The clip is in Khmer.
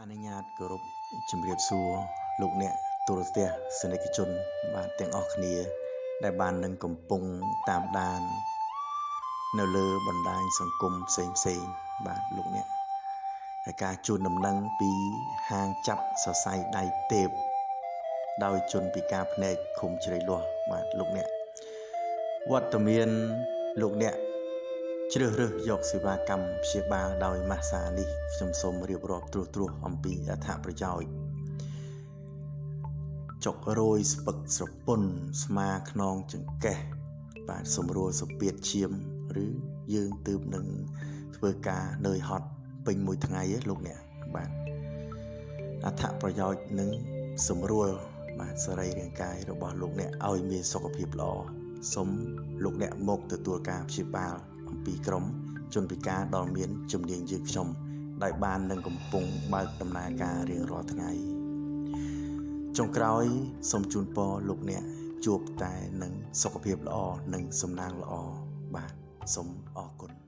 អនុញ្ញាតគោរពជំរាបសួរលោកអ្នកទូរទស្សន៍សនិកជនបាទទាំងអស់គ្នាដែលបាននឹងកំពុងតាមដាននៅលើបណ្ដាញសង្គមផ្សេងបាទលោកអ្នកហើយការជូនដំណឹងពីហាងចាប់សរសៃដៃទេពដោយជនពិការភ្នែកឃុំជ្រៃលាស់បាទលោកអ្នកវត្តមានលោកអ្នកជ្រើសរើសយកសេវាកម្មព្យាបាលដោយម៉ាស្សានេះខ្ញុំសូមរៀបរាប់ត្រួសអំពីអត្ថប្រយោជន៍ចុករយស្ពឹកស្រពន់ស្មាខ្នងចង្កេះបាទសម្រួលសពាតឈាមឬយើងទើបនឹងធ្វើការនឿយហត់ពេញមួយថ្ងៃឯលោកអ្នកបាទអត្ថប្រយោជន៍នឹងសម្រួលបាទសរីរាង្គកាយរបស់លោកអ្នកឲ្យមានសុខភាពល្អសូមលោកអ្នកមកទទួលការព្យាបាលអំពីក្រុមជនពិការដ៏មានជំនាញយើងខ្ញុំដែលបាននឹងកំពុងបើកដំណើរការរៀងរាល់ថ្ងៃចុងក្រោយសូមជូនពរលោកអ្នកជួបតែនឹងសុខភាពល្អនិងសំណាងល្អបាទសូមអរគុណ